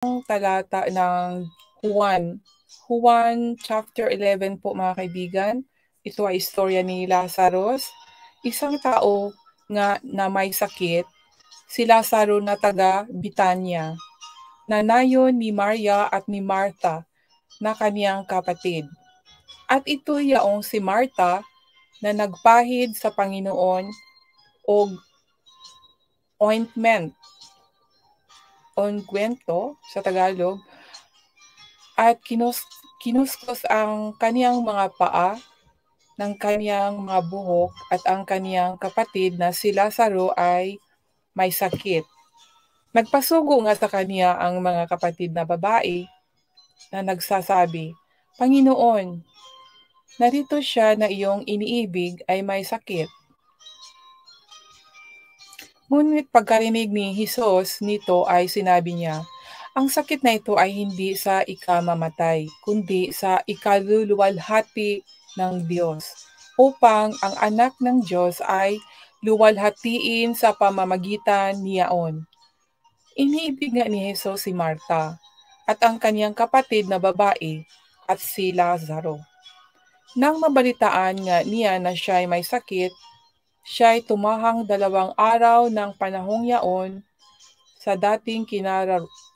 Talata ng Juan. Juan chapter 11 po mga kaibigan. Ito ay istorya ni Lazarus, isang tao nga na may sakit, si Lazaro na taga Bitanya, nanayon ni Maria at ni Martha na kaniyang kapatid. At ito yaong si Martha na nagpahid sa Panginoon og ungwento sa Tagalog, at kinuskos ang kaniyang mga paa ng kaniyang mga buhok, at ang kaniyang kapatid na si Lazaro ay may sakit. Nagpasugo nga sa kaniya ang mga kapatid na babae na nagsasabi, "Panginoon, narito siya na iyong iniibig ay may sakit." Ngunit pagkarinig ni Jesus nito ay sinabi niya, "Ang sakit na ito ay hindi sa ikamamatay, kundi sa ikaluluwalhati ng Diyos, upang ang anak ng Diyos ay luwalhatiin sa pamamagitan niyaon." Iniibig nga ni Jesus si Marta at ang kaniyang kapatid na babae at si Lazaro. Nang mabalitaan nga niya na siya ay may sakit, siya'y tumahang 2 araw ng panahong yaon sa dating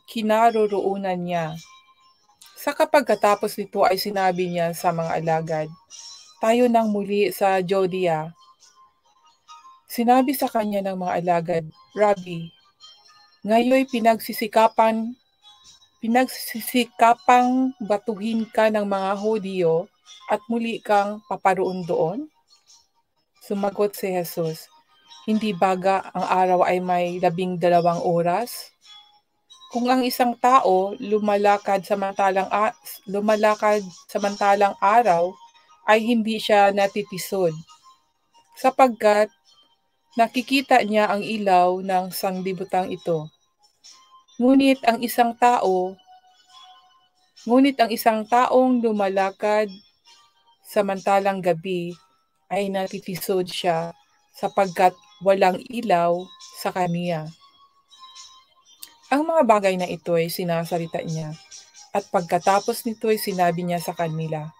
kinaroroonan niya. Sa kapagkatapos nito ay sinabi niya sa mga alagad, "Tayo nang muli sa Judea." Sinabi sa kanya ng mga alagad, "Rabbi, ngayoy pinagsisipang batuhin ka ng mga Hudyo at muli kang paparoon doon?" Sumagot si Jesus, "Hindi baga ang araw ay may 12 oras? Kung ang isang tao lumalakad samantalang araw, ay hindi siya natitisod, sapagkat nakikita niya ang ilaw ng sanglibutang ito. Ngunit ang isang taong lumalakad samantalang gabi ay natitisod siya, sapagkat walang ilaw sa kaniya." Ang mga bagay na ito ay sinasalita niya, at pagkatapos nito ay sinabi niya sa kanila,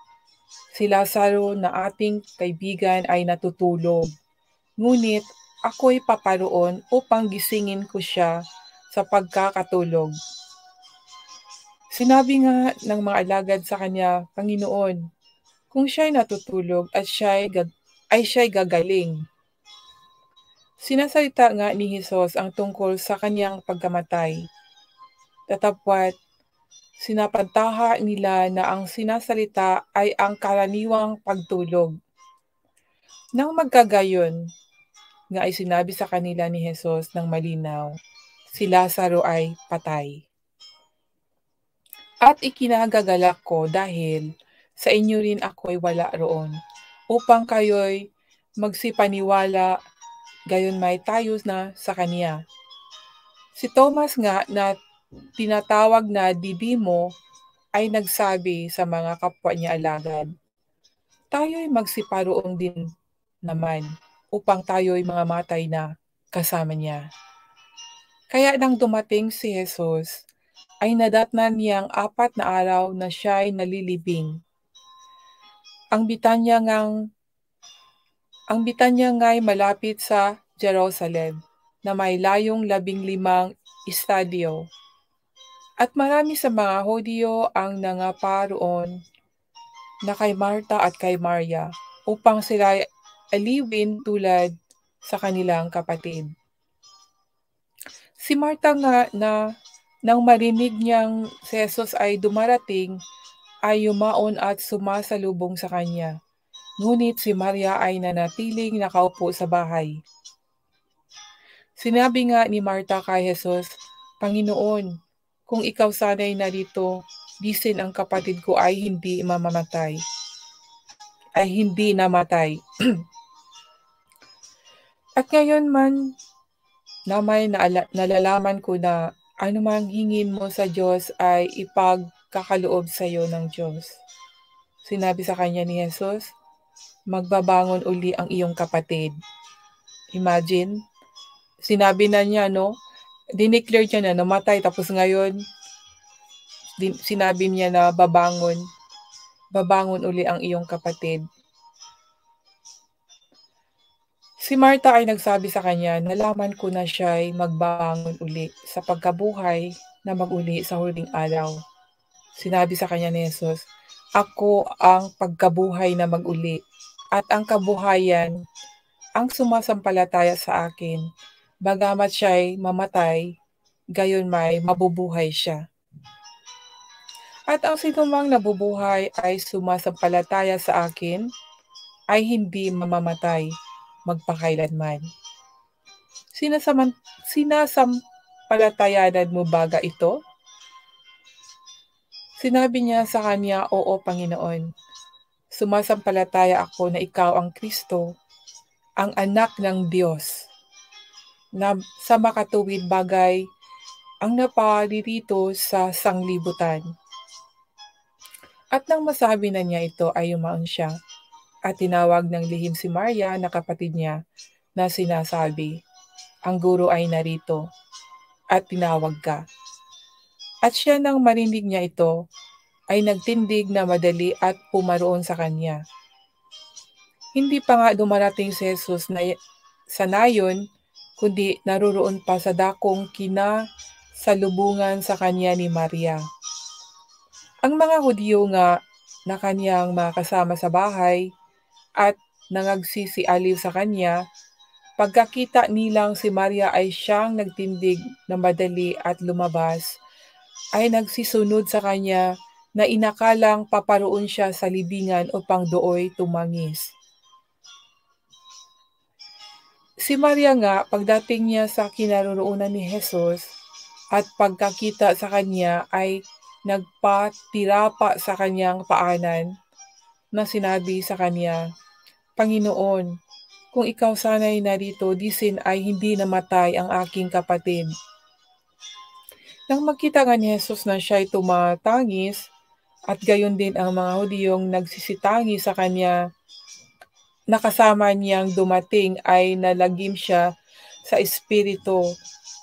"Si Lazaro na ating kaibigan ay natutulog, ngunit ako'y paparoon upang gisingin ko siya sa pagkakatulog." Sinabi nga ng mga alagad sa kanya, "Panginoon, kung siya'y natutulog at siya'y gagaling." Sinasalita nga ni Jesus ang tungkol sa kaniyang pagkamatay. Datapwat sinapantaha nila na ang sinasalita ay ang karaniwang pagtulog. Nang magkagayon nga ay sinabi sa kanila ni Jesus ng malinaw, si Lazaro ay patay. At ikinagagalak ko dahil sa inyo rin ako'y wala roon, upang kayo'y magsipaniwala, gayon may tayo na sa kaniya. Si Thomas nga na tinatawag na Didimo ay nagsabi sa mga kapwa niya alagad, "Tayo'y magsiparoon din naman, upang tayo'y mangamatay na kasama niya." Kaya nang dumating si Jesus, ay nadatnan niyang 4 na araw na siya'y nalilibing. Ang Bitanya nga'y malapit sa Jerusalem, na may layong 15 estadyo. At marami sa mga Hudyo ang nangaparoon na kay Marta at kay Maria, upang sila aliwin tulad sa kanilang kapatid. Si Marta nga na nang marinig niyang si Jesus ay dumarating, ay yumaon at sumasalubong sa kanya. Ngunit si Maria ay nanatiling nakaupo sa bahay. Sinabi nga ni Marta kay Jesus, "Panginoon, kung ikaw sana'y narito, disin ang kapatid ko ay hindi namatay." At ngayon man na may nalalaman ko na anumang hingin mo sa Diyos ay ipagkakaloob sa iyo ng Diyos. Sinabi sa kanya ni Jesus, "Magbabangon uli ang iyong kapatid." Imagine, sinabi na niya, no? Dineclare niya na namatay, tapos ngayon sinabi niya na babangon uli ang iyong kapatid. Si Martha ay nagsabi sa kanya, nalaman ko na siya'y magbangon uli sa pagkabuhay na mag-uli sa huling araw. Sinabi sa kanya ni Jesus, ako ang pagkabuhay na mag-uli at ang kabuhayan ang sumasampalataya sa akin. Bagamat siya'y mamatay, gayon may mabubuhay siya. At ang sinumang nabubuhay ay sumasampalataya sa akin ay hindi mamamatay magpakailanman. Sinasampalatayanan mo baga ito? Sinabi niya sa kanya, oo, Panginoon. Sumasampalataya ako na ikaw ang Kristo, ang anak ng Diyos, na sa makatuwid bagay ang naparirito sa sanglibutan. At nang masabi na niya ito ay yumaon siya at tinawag ng lihim si Maria na kapatid niya na sinasabi, ang guro ay narito at tinawag ka. At siya nang marinig niya ito ay nagtindig na madali at pumaroon sa kanya. Hindi pa nga dumarating si Jesus na sa nayon, kundi naroon pa sa dakong kinasalubungan sa kanya ni Maria. Ang mga Hudyo nga na kanyang makasama sa bahay at nangagsisialiw sa kanya, pagkakita nilang si Maria ay siyang nagtindig na madali at lumabas, ay nagsisunod sa kanya na inakalang paparoon siya sa libingan upang dooy tumangis. Si Maria nga, pagdating niya sa kinaroroonan ni Jesus at pagkakita sa kanya ay nagpatirapa sa kanyang paanan na sinabi sa kanya, Panginoon, kung ikaw sana'y narito, disin ay hindi namatay ang aking kapatid. Nang makita nga ni Jesus na siya'y tumatangis, at gayon din ang mga Hudiyong nagsisitangi sa kanya, nakasama niyang dumating ay nalagim siya sa espiritu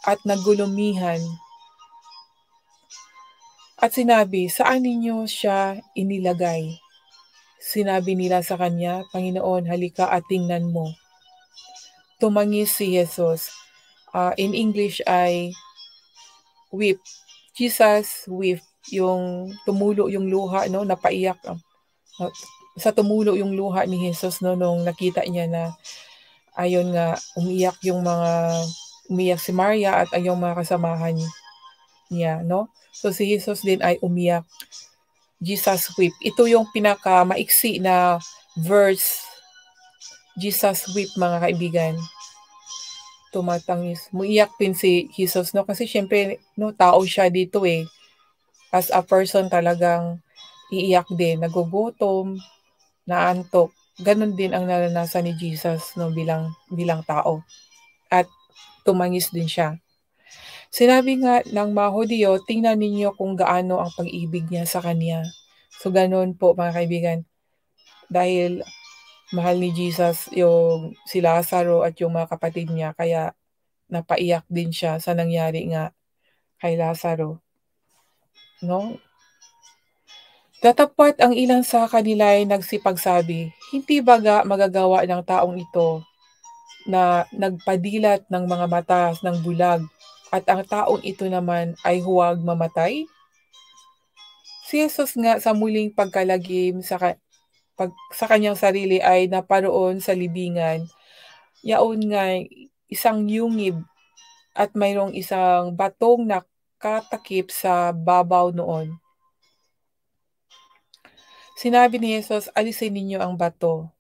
at nagulumihan. At sinabi, saan ninyo siya inilagay? Sinabi nila sa kanya, Panginoon, halika at tingnan mo. Tumangis si Jesus. In English ay weep. Jesus weep. Yung tumulo yung luha, no? Napaiyak. Sa tumulo yung luha ni Jesus, no? Nung nakita niya na ayun nga, umiyak si Maria at yung mga kasamahan niya, no? So si Jesus din ay umiyak. Jesus weep. Ito yung pinaka-maiksi na verse. Jesus weep, mga kaibigan. Tumatangis. Muiyak din si Jesus, no? Kasi syempre, no, tao siya dito eh. As a person talagang iiyak din, nagugutom, naantok. Ganon din ang naranasan ni Jesus, no, bilang tao. At tumangis din siya. Sinabi nga ng mga Hudyo, tingnan ninyo kung gaano ang pag-ibig niya sa kanya. So ganon po, mga kaibigan. Dahil mahal ni Jesus yung si Lazaro at yung mga kapatid niya, kaya napaiyak din siya sa nangyari nga kay Lazaro. No? Tatapat ang ilan sa kanila ay nagsipagsabi, hindi baga magagawa ng taong ito na nagpadilat ng mga mata ng bulag at ang taong ito naman ay huwag mamatay? Si Jesus nga sa muling pagkalagim sa kanyang sarili ay naparoon sa libingan. Yaon nga isang yungib at mayroong isang batong nakatakip sa babaw noon. Sinabi ni Jesus, alisin ninyo ang bato.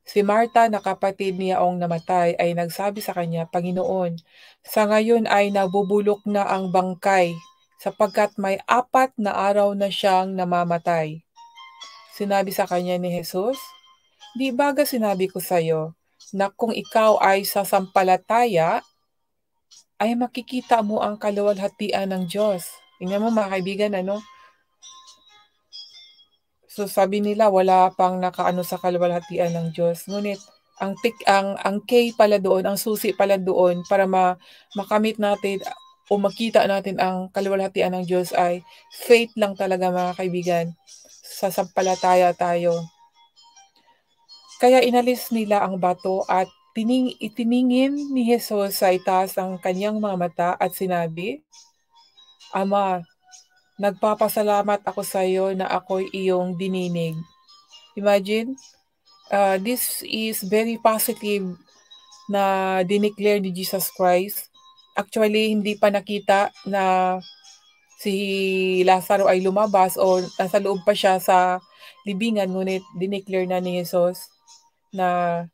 Si Marta na kapatid niyaong namatay ay nagsabi sa kanya, Panginoon, sa ngayon ay nabubulok na ang bangkay sapagkat may 4 na araw na siyang namamatay. Sinabi sa kanya ni Jesus, di baga sinabi ko sa iyo na kung ikaw ay sasampalataya, ay makikita mo ang kaluwalhatian ng Diyos. Tingnan mo, mga kaibigan, ano? So sabi nila wala pang nakaano sa kaluwalhatian ng Diyos. Ngunit ang key pala doon, ang susi pala doon para makamit natin o makita natin ang kaluwalhatian ng Diyos ay faith lang talaga mga kaibigan. Sasampalataya tayo. Kaya inalis nila ang bato at itiningin ni Jesus sa itaas ang kanyang mga mata at sinabi, Ama, nagpapasalamat ako sa iyo na ako'y iyong dininig. Imagine, this is very positive na dineclare ni Jesus Christ. Actually, hindi pa nakita na si Lazaro ay lumabas o nasa loob pa siya sa libingan, ngunit dineclare na ni Jesus na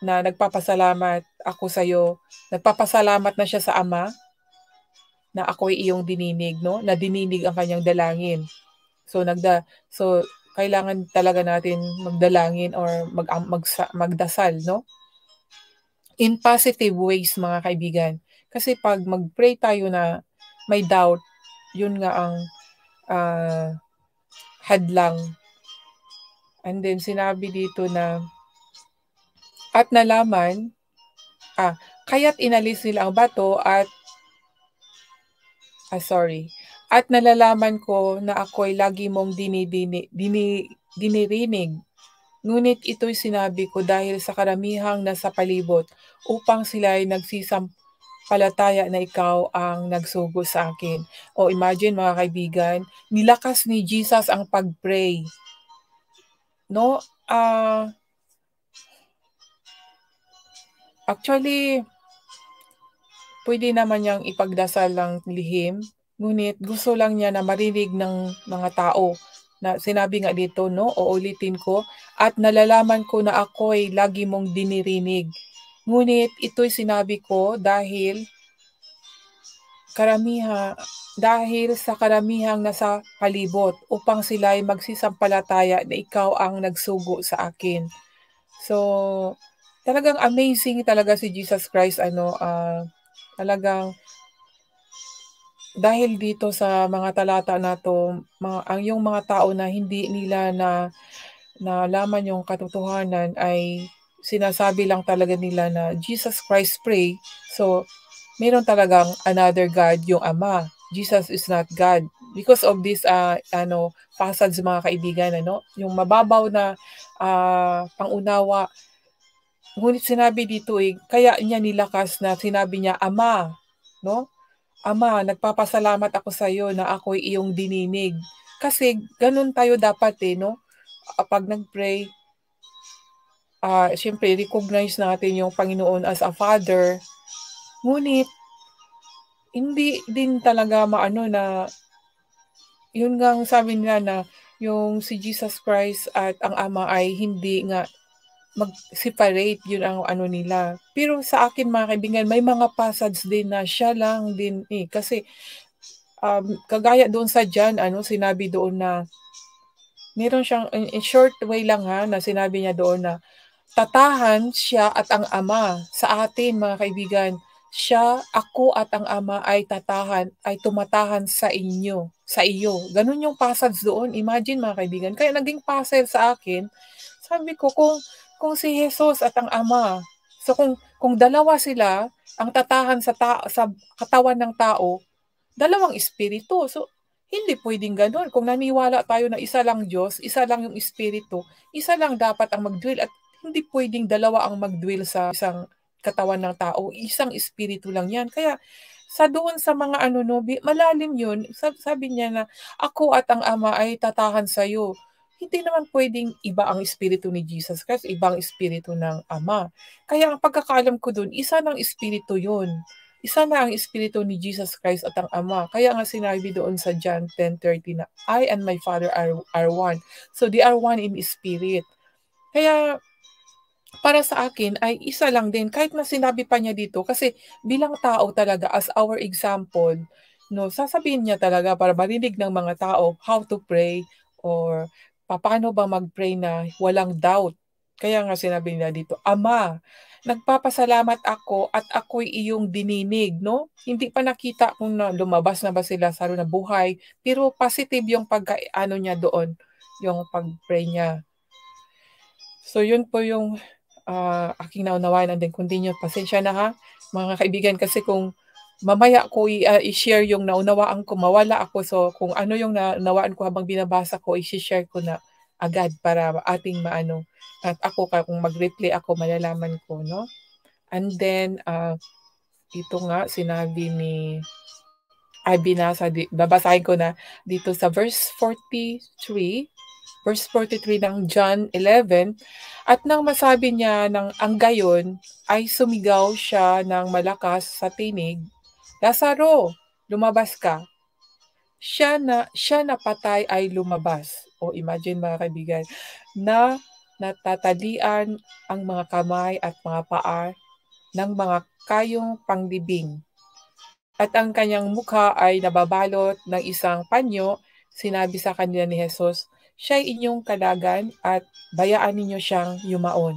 na nagpapasalamat ako sa iyo. Nagpapasalamat na siya sa Ama na ako'y iyong dininig, no? Na dininig ang kanyang dalangin. So kailangan talaga natin magdalangin or magdasal, no? In positive ways, mga kaibigan. Kasi pag mag-pray tayo na may doubt, yun nga ang hadlang. And then sinabi dito na at nalaman, kaya't inalis nila ang bato at nalalaman ko na ako'y lagi mong dinirinig. Ngunit ito'y sinabi ko dahil sa karamihang nasa palibot upang sila ay nagsisampalataya na ikaw ang nagsugo sa akin. O imagine mga kaibigan, nilakas ni Jesus ang pag-pray. No? Actually, pwede naman niyang ipagdasal ng lihim, ngunit gusto lang niya na marinig ng mga tao. Na sinabi nga dito, no, uulitin ko, at nalalaman ko na ako'y lagi mong dinirinig. Ngunit ito'y sinabi ko dahil sa karamihang nasa palibot upang sila ay magsisampalataya na ikaw ang nagsugo sa akin. So, talagang amazing talaga si Jesus Christ, talagang dahil dito sa mga talata na 'to, yung mga tao na hindi nila nalaman yung katotohanan ay sinasabi lang talaga nila na Jesus Christ pray. So, meron talagang another God, yung Ama. Jesus is not God. Because of this passage, mga kaibigan, yung mababaw na pangunawa. Ngunit sinabi dito kaya niya nilakas na sinabi niya, Ama, no? Ama, nagpapasalamat ako sa iyo na ako'y iyong dininig. Kasi ganun tayo dapat no? Pag nag-pray, syempre recognize natin yung Panginoon as a Father. Ngunit, hindi din talaga na, yun nga ang sabi nila na yung si Jesus Christ at ang Ama ay hindi nga mag-separate, yun ang nila. Pero sa akin, mga kaibigan, may mga passage din na siya lang din kasi kagaya doon sa John, sinabi doon na meron siyang in short way lang na sinabi niya doon na tatahan siya at ang Ama sa atin, mga kaibigan. Ako at ang Ama ay tumatahan sa iyo. Ganun yung passage doon. Imagine, mga kaibigan. Kaya naging puzzle sa akin. Sabi ko, kung si Jesus at ang Ama, so kung dalawa sila, ang tatahan sa katawan ng tao, dalawang espiritu. So, hindi pwedeng gano'n. Kung naniwala tayo na isa lang Diyos, isa lang yung espiritu, isa lang dapat ang mag-dwell at hindi pwedeng dalawa ang mag-dwell sa isang katawan ng tao. Isang espiritu lang yan. Kaya doon sa mga malalim yun. Sabi niya na ako at ang Ama ay tatahan sa iyo. Hindi naman pwedeng iba ang espiritu ni Jesus Christ, ibang espiritu ng Ama. Kaya ang pagkakaalam ko doon, isa ng espiritu yun. Isa na ang espiritu ni Jesus Christ at ang Ama. Kaya nga sinabi doon sa John 10:30 na I and my Father are one. So they are one in spirit. Kaya para sa akin ay isa lang din. Kahit na sinabi pa niya dito, kasi bilang tao talaga, as our example, sasabihin niya talaga para marinig ng mga tao how to pray or paano ba mag-pray na walang doubt. Kaya nga sinabi niya dito, Ama, nagpapasalamat ako at ako'y iyong dininig, no? Hindi pa nakita kung lumabas na ba sila sa na buhay, pero positive yung niya doon, yung pag-pray niya. So yun po yung aking naunawaan, and then continue. Pasensya na mga kaibigan, kasi kung mamaya ko i-share yung naunawaan ko, mawala ako. So, kung ano yung naunawaan ko habang binabasa ko, i-share ko na agad para ating maano. At ako, kung mag-replay ako, malalaman ko, no? And then, ito nga, sinabi ni, babasahin ko na dito sa verse 43 ng John 11, at nang masabi niya ng ang gayon, ay sumigaw siya ng malakas sa tinig, Lazaro, lumabas ka. Siya na patay ay lumabas. O imagine mga kaibigan, na natatalian ang mga kamay at mga paa ng mga kayong panglibing. At ang kanyang mukha ay nababalot ng isang panyo. Sinabi sa kanila ni Jesus, siya'y inyong kalagan at bayaan ninyo siyang yumaon.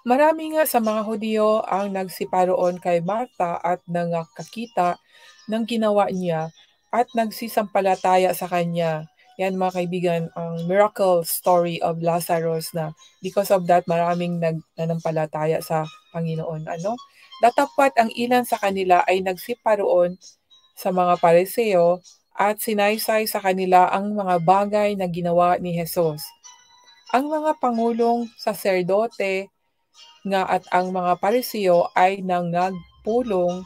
Marami nga sa mga Hudyo ang nagsiparoon kay Marta at nangakakita ng ginawa niya at nagsisampalataya sa kanya. Yan mga kaibigan, ang miracle story of Lazarus na because of that maraming nanampalataya sa Panginoon. Datapwat ang ilan sa kanila ay nagsiparoon sa mga Pariseo at sinaysay sa kanila ang mga bagay na ginawa ni Jesus. Ang mga pangulong saserdote nga at ang mga Pariseo ay nangagpulong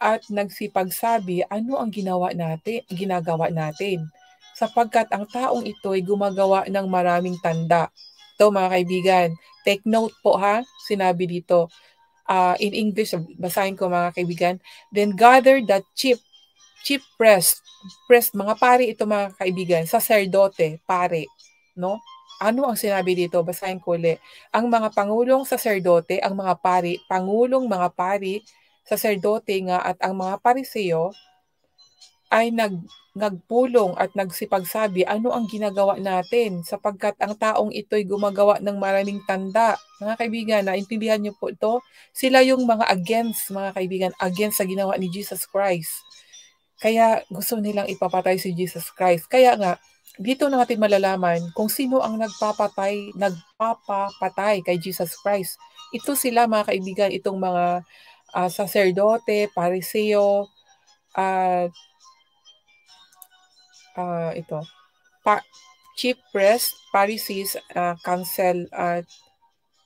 at nagsipagsabi, ano ang ginagawa natin? Sapagkat ang taong ito ay gumagawa ng maraming tanda. Ito mga kaibigan, take note po ha, sinabi dito. In English, basahin ko mga kaibigan. Then gather the chief priest, mga pari ito mga kaibigan, saserdote, pare, no? Ano ang sinabi dito? Basahin ko ulit. Ang mga pangulong saserdote, ang mga pari, mga pari, saserdote nga at ang mga pariseo ay nagpulong at nagsipagsabi, ano ang ginagawa natin? Sapagkat ang taong ito'y gumagawa ng maraming tanda. Mga kaibigan, naintindihan niyo po ito? Sila yung mga mga kaibigan, against sa ginawa ni Jesus Christ. Kaya gusto nilang ipapatay si Jesus Christ. Kaya nga, dito natin malalaman kung sino ang nagpapatay kay Jesus Christ. Ito sila mga kaibigan, itong mga saserdote, pariseo, at ito, chief priest, Pharisees, council, at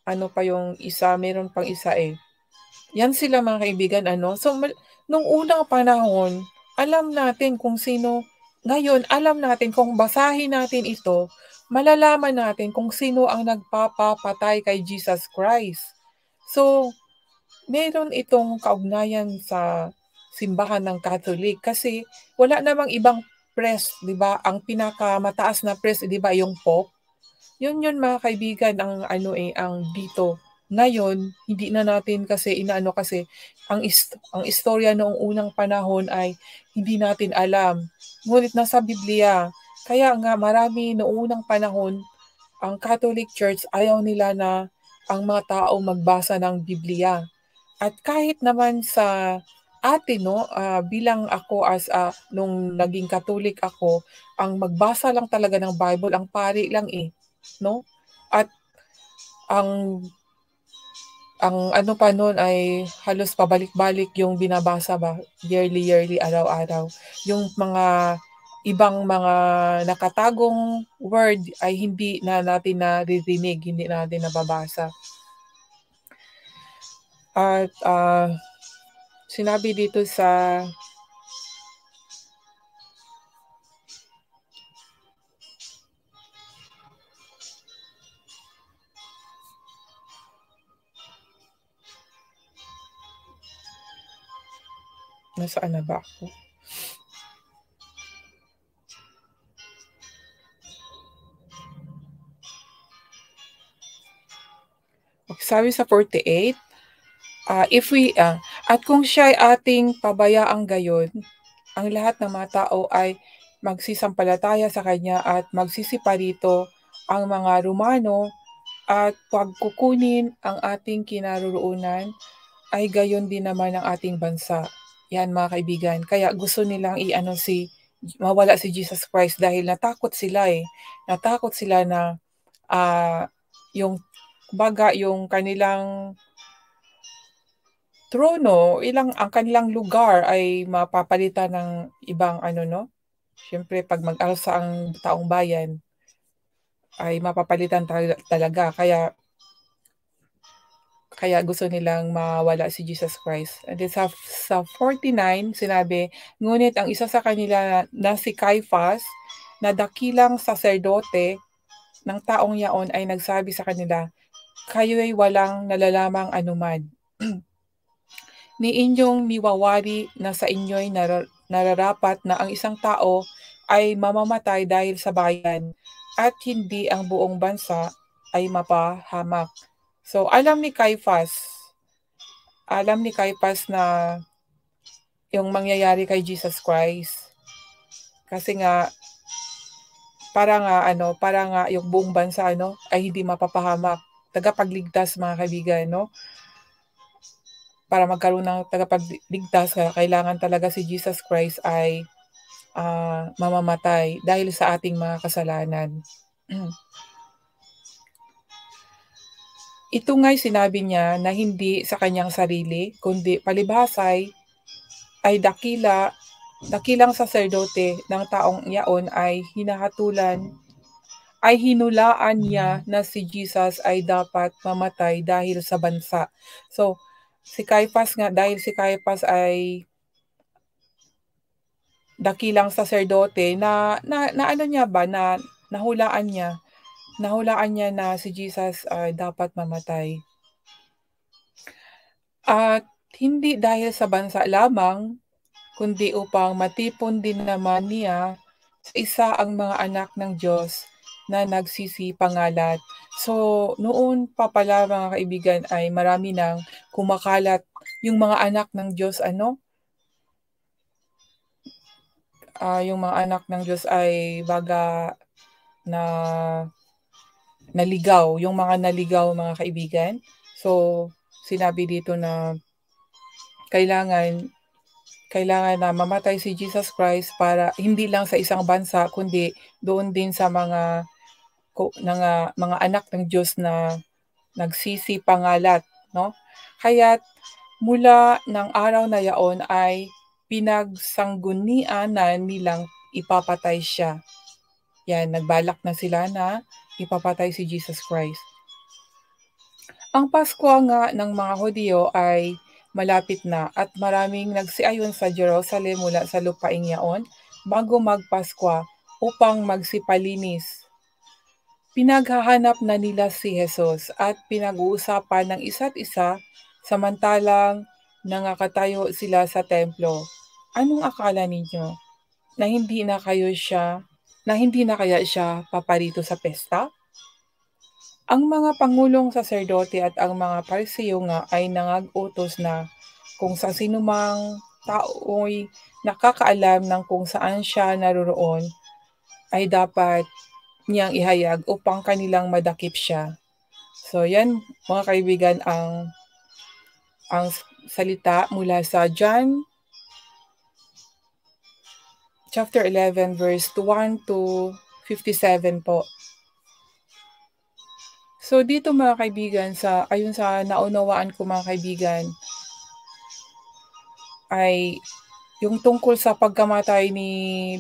ano pa yung isa, meron pang isa eh. Yan sila mga kaibigan, So, nung unang panahon, alam natin kung sino, ngayon, alam natin kung basahin natin ito, malalaman natin kung sino ang nagpapapatay kay Jesus Christ. So, meron itong kaugnayan sa simbahan ng Catholic kasi wala namang ibang priest, 'di ba? Ang pinakamataas na priest, 'di ba, yung Pope. Yun mga kaibigan ang dito. Ngayon, hindi na natin kasi kasi ang istorya noong unang panahon ay hindi natin alam. Ngunit nasa Biblia. Kaya nga marami noong unang panahon, ang Catholic Church ayaw nila na ang mga tao magbasa ng Biblia. At kahit naman sa atin, no, bilang ako nung naging Catholic ako, ang magbasa lang talaga ng Bible, ang pari lang no? At ang ano pa noon ay halos pabalik-balik yung binabasa ba, yearly, araw-araw. Yung mga ibang mga nakatagong word ay hindi na natin naririnig, hindi natin nababasa. At sinabi dito sa nasaan na ba ako? Sabi sa 48, at kung siya ay ating pabayaang gayon, ang lahat ng mga tao ay magsisampalataya sa kanya at magsisiparito ang mga Romano at pagkukunin ang ating kinaroroonan ay gayon din naman ang ating bansa. Yan mga kaibigan. Kaya gusto nilang mawala si Jesus Christ dahil natakot sila Natakot sila na yung kanilang trono, ang kanilang lugar ay mapapalitan ng ibang ano 'no, siyempre 'pag mag-alsa ang taong bayan ay mapapalitan talaga kaya gusto nilang mawala si Jesus Christ. And then sa 49 sinabi, ngunit ang isa sa kanila na si Caiphas, na dakilang saserdote ng taong yaon ay nagsabi sa kanila, "Kayo'y walang nalalamang anuman. Ni inyong niwawari na sa inyo'y nararapat na ang isang tao ay mamamatay dahil sa bayan at hindi ang buong bansa ay mapahamak." So alam ni Caiphas na yung mangyayari kay Jesus Christ. Kasi nga para nga yung buong bansa ay hindi mapapahamak. Tagapagligtas mga kaibigan 'no. Para magkaroon ng tagapagligtas kailangan talaga si Jesus Christ ay mamamatay dahil sa ating mga kasalanan. Ito nga'y sinabi niya na hindi sa kanyang sarili, kundi palibhasay ay dakilang saserdote ng taong yaon ay hinulaan niya na si Jesus ay dapat mamatay dahil sa bansa. So, dahil si Caiphas ay dakilang saserdote na ano niya ba, na nahulaan niya na si Jesus ay dapat mamatay. At hindi dahil sa bansa lamang, kundi upang matipon din naman niya sa isa ang mga anak ng Diyos na nagsisipangalat. So, noon pa pala mga kaibigan ay marami nang kumakalat yung mga anak ng Diyos yung mga anak ng Diyos ay baga na naligaw, yung mga naligaw mga kaibigan. So, sinabi dito na kailangan na mamatay si Jesus Christ para hindi lang sa isang bansa kundi doon din sa mga anak ng Diyos na nagsisipangalat, no? Kaya't mula ng araw na yaon ay pinagsanggunian na nilang ipapatay siya. Yan, nagbalak na sila na ipapatay si Jesus Christ. Ang Pasko nga ng mga Hudyo ay malapit na at maraming nagsiayon sa Jerusalem mula sa lupaing yaon bago magpaskwa upang magsipalinis. Pinaghahanap na nila si Jesus at pinag-uusapan ng isa't isa samantalang nangakatayo sila sa templo. Anong akala ninyo? Na hindi na kaya siya paparito sa pesta? Ang mga pangulong saserdote at ang mga Pariseo nga ay nangag-utos na kung sa sinumang tao'y nakakaalam ng kung saan siya naroroon ay dapat niyang ihayag upang kanilang madakip siya. So yan mga kaibigan ang salita mula sa John chapter 11 verse 1 to 57 po. So dito mga kaibigan, ayon sa naunawaan ko mga kaibigan, ay yung tungkol sa pagkamatay ni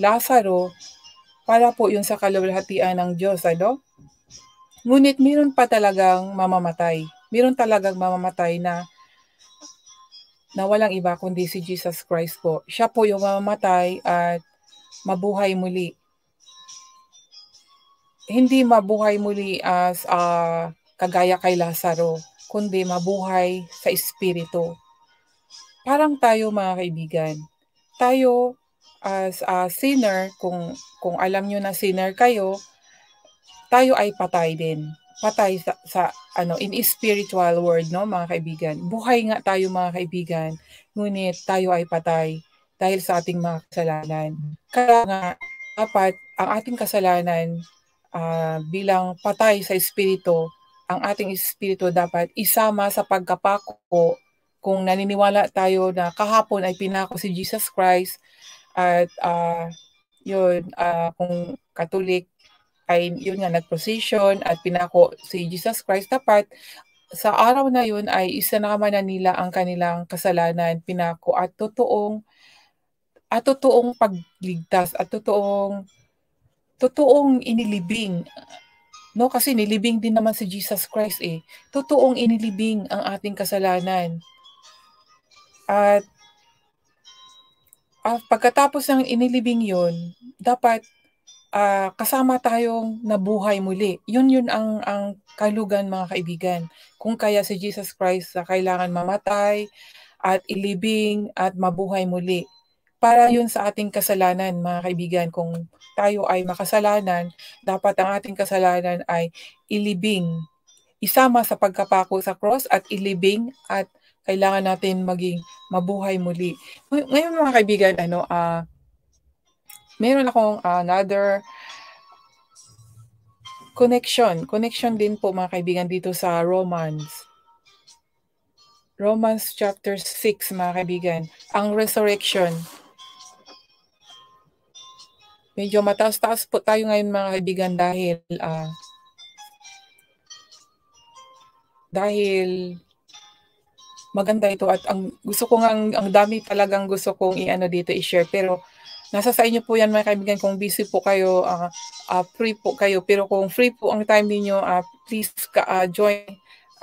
Lazaro, para po yun sa kaluwalhatian ng Diyos, Ngunit meron pa talagang mamamatay. Meron talagang mamamatay na walang iba kundi si Jesus Christ po. Siya po yung mamamatay at mabuhay muli. Hindi mabuhay muli as kagaya kay Lazaro, kundi mabuhay sa espiritu. Parang tayo mga kaibigan, tayo as a sinner, kung alam nyo na sinner kayo, tayo ay patay din. Patay sa in spiritual world, no mga kaibigan. Buhay nga tayo mga kaibigan, ngunit tayo ay patay dahil sa ating mga kasalanan. Kaya nga, dapat ang ating kasalanan bilang patay sa espiritu, ang ating espiritu dapat isama sa pagkapako. Kung naniniwala tayo na kahapon ay pinako si Jesus Christ at kung Catholic ay yun nga nag-procession at pinako si Jesus Christ, dapat sa araw na yun ay isinama na nila ang kanilang kasalanan, pinako at totoong pagligtas at totoong inilibing, 'no, kasi nilibing din naman si Jesus Christ, eh. Totoong inilibing ang ating kasalanan at, pagkatapos ng inilibing yun, dapat kasama tayong nabuhay muli. Yun ang kahulugan, mga kaibigan. Kung kaya si Jesus Christ na kailangan mamatay at ilibing at mabuhay muli. Para yun sa ating kasalanan, mga kaibigan. Kung tayo ay makasalanan, dapat ang ating kasalanan ay ilibing, isama sa pagkapako sa cross at ilibing at kailangan natin maging mabuhay muli. Ngayon, mga kaibigan, meron akong another connection din po, mga kaibigan, dito sa Romans chapter 6, mga kaibigan, ang resurrection. Medyo mataas-taas po tayo ngayon, mga kaibigan, dahil maganda ito at ang gusto ko ang dami talagang gusto kong dito i-share, pero nasa sa inyo po yan, mga kaibigan, kung busy po kayo, free po kayo. Pero kung free po ang time niyo, please join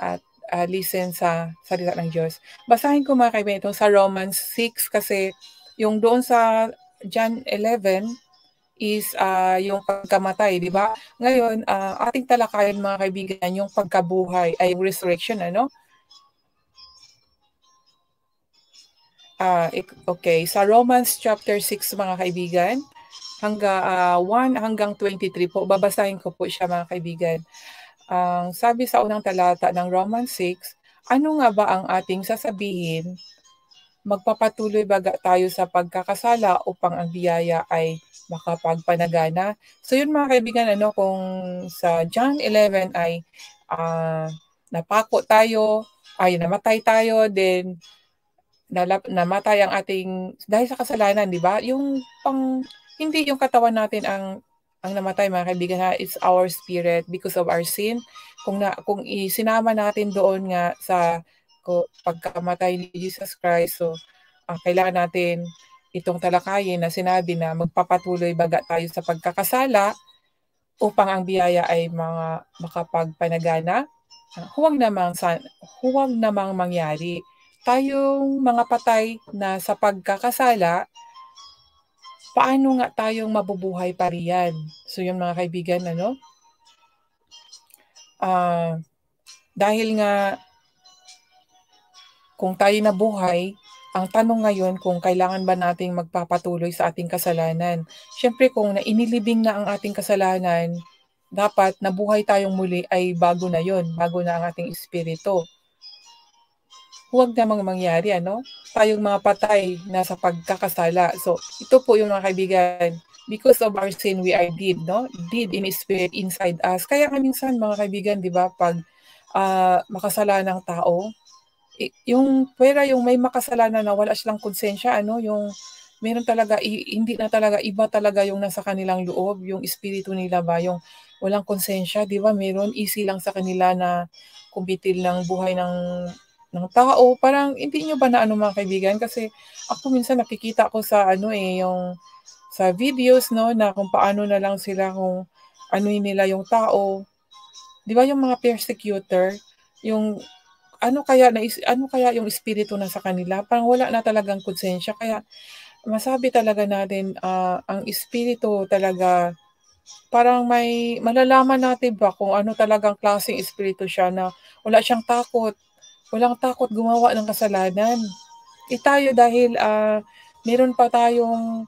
at listen sa salita ng Diyos. Basahin ko, mga kaibigan, itong sa Romans 6 kasi yung doon sa John 11 is yung pagkamatay, di ba? Ngayon, ating talakayan, mga kaibigan, yung pagkabuhay ay resurrection, ano? Okay, sa Romans chapter 6, mga kaibigan, 1 hanggang 23 po. Babasahin ko po siya, mga kaibigan. Ang sabi sa unang talata ng Romans 6, ano nga ba ang ating sasabihin? Magpapatuloy baga tayo sa pagkakasala upang ang biyaya ay makapagpanagana? So yun, mga kaibigan, kung sa John 11 ay namatay tayo, then namatay ang ating dahil sa kasalanan, di ba? Hindi yung katawan natin ang namatay, mga kaibigan, it's our spirit because of our sin. Kung isinama natin doon nga sa pagkamatay ni Jesus Christ, so kailangan natin itong talakayin na sinabi na magpapatuloy baga tayo sa pagkakasala upang ang biyaya ay makapagpanagana. Huwag namang mangyari. Tayong mga patay na sa pagkakasala, paano nga tayong mabubuhay pa riyan? So yun, mga kaibigan, dahil nga kung tayo nabuhay, ang tanong ngayon kung kailangan ba nating magpapatuloy sa ating kasalanan. Siyempre, kung inilibing na ang ating kasalanan, dapat nabuhay tayong muli ay bago na ang ating espiritu. Huwag namang mangyari, tayong mga patay na sa pagkakasala. So, ito po yung, mga kaibigan, because of our sin, we are dead, dead in spirit inside us. Kaya minsan, mga kaibigan, di ba, pag makasalanang tao, yung may makasalanan na wala silang konsensya, yung meron talaga, hindi na talaga, iba talaga yung nasa kanilang loob, yung espiritu nila ba, yung walang konsensya, di ba, meron easy lang sa kanila na kumbitil ng buhay ng tao. Parang hindi nyo ba na mga kaibigan? Kasi ako minsan nakikita ko sa yung sa videos, na kung paano na lang sila, kung nila yung tao. Di ba yung mga persecutor, yung ano kaya yung espiritu na sa kanila? Parang wala na talagang konsensya. Kaya masabi talaga natin, ang espiritu talaga, parang malalaman natin ba kung ano talagang klaseng espiritu siya, na wala siyang takot. Walang takot gumawa ng kasalanan. Tayo dahil meron pa tayong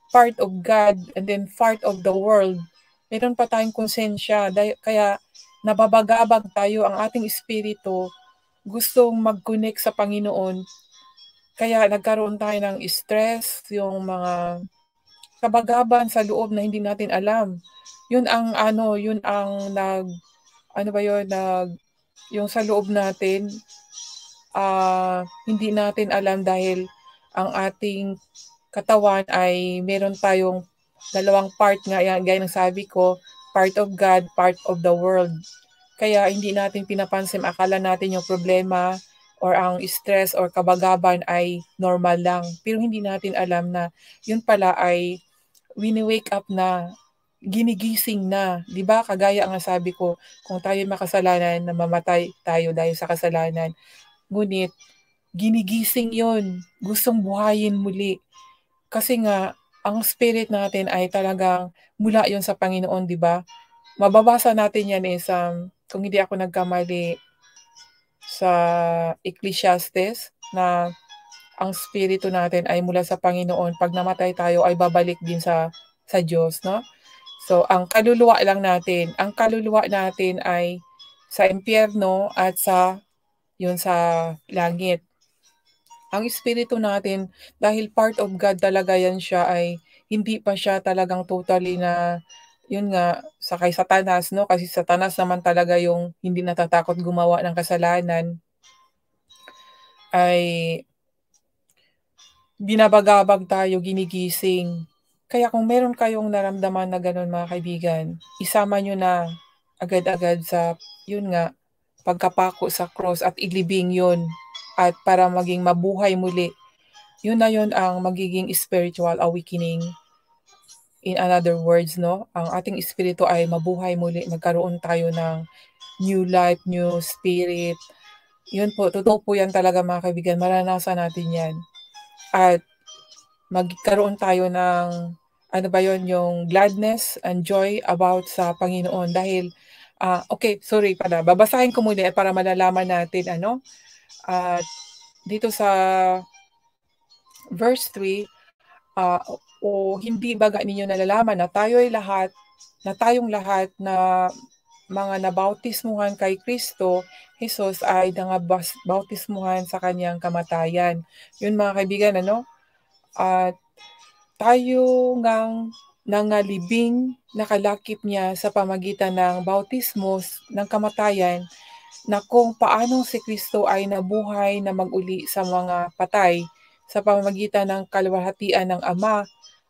part of God and then part of the world. Meron pa tayong konsensya. Kaya nababagabag tayo, ang ating espiritu gustong mag-connect sa Panginoon. Kaya nagkaroon tayo ng stress, yung mga kabagaban sa loob na hindi natin alam. Yun ang yung sa loob natin, hindi natin alam dahil ang ating katawan ay meron tayong dalawang part nga, gaya ng sabi ko, part of God, part of the world. Kaya hindi natin pinapansin, akala natin yung problema or ang stress or kabagaban ay normal lang. Pero hindi natin alam na yun pala ay wini-wake up na, ginigising na. 'Di ba kagaya nga sabi ko, kung tayo'y makasalanan, namamatay tayo dahil sa kasalanan. Ngunit ginigising yon, gustong buhayin muli. Kasi nga ang spirit natin ay talagang mula yon sa Panginoon, 'di ba? Mababasa natin 'yan sa, kung hindi ako nagkamali, sa Ecclesiastes na ang spirito natin ay mula sa Panginoon. 'Pag namatay tayo ay babalik din sa Diyos, 'no? So, ang kaluluwa natin ay sa impyerno at sa langit. Ang espiritu natin, dahil part of God talaga yan siya, ay hindi pa siya talagang totally na, yun nga, kay Satanas, no? Kasi Satanas naman talaga yung hindi natatakot gumawa ng kasalanan, ay binabagabag tayo, ginigising. Kaya kung meron kayong naramdaman na gano'n mga kaibigan, isama nyo na agad-agad sa, yun nga, pagkapako sa cross at ilibing yun at para maging mabuhay muli. Yun na yun ang magiging spiritual awakening. In other words, no, ang ating espiritu ay mabuhay muli, magkaroon tayo ng new life, new spirit. Yun po, totoo po yan talaga mga kaibigan, maranasan natin yan. At magkaroon tayo ng, ano ba yon, yung gladness and joy about sa Panginoon. Dahil, okay, sorry pala, babasahin ko muli para malalaman natin, dito sa verse 3, o hindi baga ninyo nalalaman na tayong lahat na mga nabautismuhan kay Kristo Jesus ay nangabautismuhan sa kanyang kamatayan. Yun mga kaibigan, at tayo ngang nangalibing nakalakip niya sa pamagitan ng bautismos ng kamatayan, na kung paanong si Kristo ay nabuhay na mag-uli sa mga patay sa pamamagitan ng kaluwalhatian ng Ama,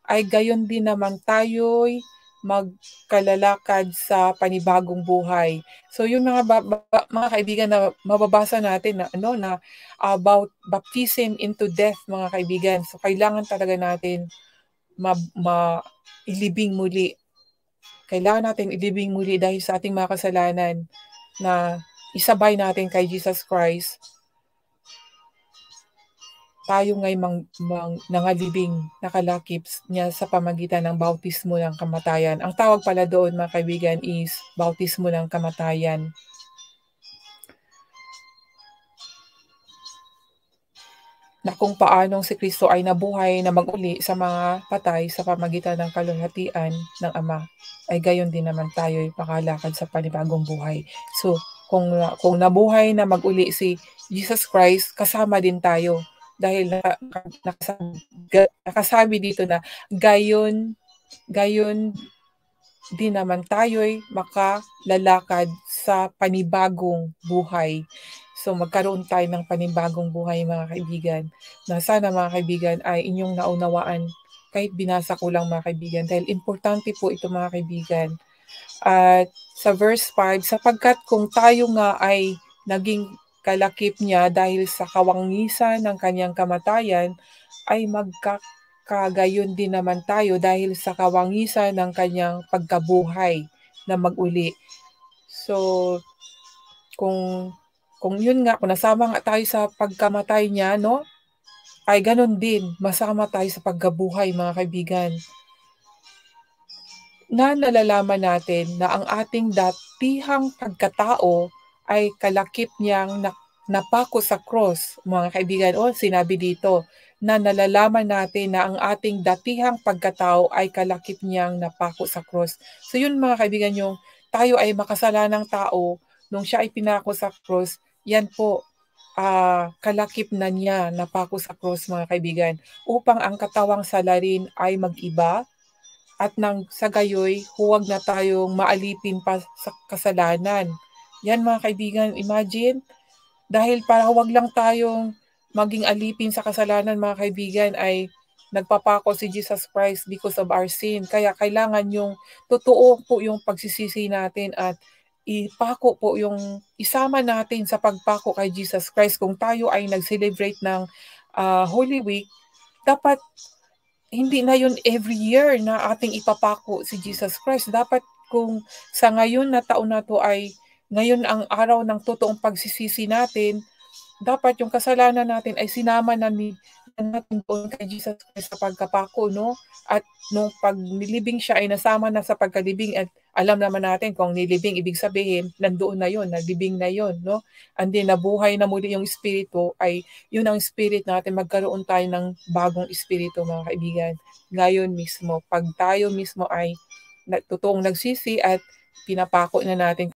ay gayon din naman tayo'y magkalalakad sa panibagong buhay. So yung mga kaibigan na mababasa natin na about baptism into death mga kaibigan. So kailangan talaga natin ilibing muli. Kailangan natin ilibing muli dahil sa ating mga kasalanan na isabay natin kay Jesus Christ. Tayo ngay nangalibing nakalakip niya sa pamagitan ng bautismo ng kamatayan. Ang tawag pala doon mga kaibigan is bautismo ng kamatayan. Na kung paanong si Kristo ay nabuhay na mag-uli sa mga patay sa pamagitan ng kaluwalhatian ng Ama, ay gayon din naman tayo pakalakad sa panibagong buhay. So, kung nabuhay na mag-uli si Jesus Christ, kasama din tayo. Dahil nakasabi dito na gayon din naman tayo'y makalalakad sa panibagong buhay. So magkaroon tayo ng panibagong buhay mga kaibigan, na sana mga kaibigan ay inyong naunawaan kahit binasa ko lang mga kaibigan, dahil importante po ito mga kaibigan. At sa verse 5, sapagkat kung tayo nga ay naging kalakip niya dahil sa kawangisan ng kanyang kamatayan, ay magkakagayon din naman tayo dahil sa kawangisan ng kanyang pagkabuhay na mag-uli. So, kung yun nga, kung nasama nga tayo sa pagkamatay niya, no, ay ganun din, masama tayo sa pagkabuhay mga kaibigan. Na nalalaman natin na ang ating datihang pagkatao ay kalakip niyang napako sa cross, mga kaibigan. O sinabi dito na nalalaman natin na ang ating datihang pagkatao ay kalakip niyang napako sa cross. So yun mga kaibigan, yung tayo ay makasalanang tao, nung siya ay pinako sa cross, yan po, kalakip na niya napako sa cross mga kaibigan, upang ang katawang salarin ay mag-iba, at nang sa gayoy, huwag na tayong maalipin pa sa kasalanan. Yan mga kaibigan, imagine, dahil para huwag lang tayong maging alipin sa kasalanan mga kaibigan, ay nagpapako si Jesus Christ because of our sin. Kaya kailangan yung totoo po yung pagsisisi natin, at ipako po yung isama natin sa pagpako kay Jesus Christ. Kung tayo ay nag-celebrate ng Holy Week, dapat hindi na yun every year na ating ipapako si Jesus Christ. Dapat kung sa ngayon na taon na 'to ay ngayon ang araw ng totoong pagsisisi natin, dapat yung kasalanan natin ay sinama natin doon kay Jesus Christ sa pagkapako, 'no? At nung 'pag nilibing siya ay nasama na sa pagkalibing at alam naman natin kung nilibing ibig sabihin nandoon na yun, nalibing na yun, 'no? And then nabuhay na muli yung espiritu ay yun ang spirit natin, magkaroon tayo ng bagong espiritu, mga kaibigan. Ngayon mismo, 'pag tayo mismo ay totoong nagsisi at pinapako na natin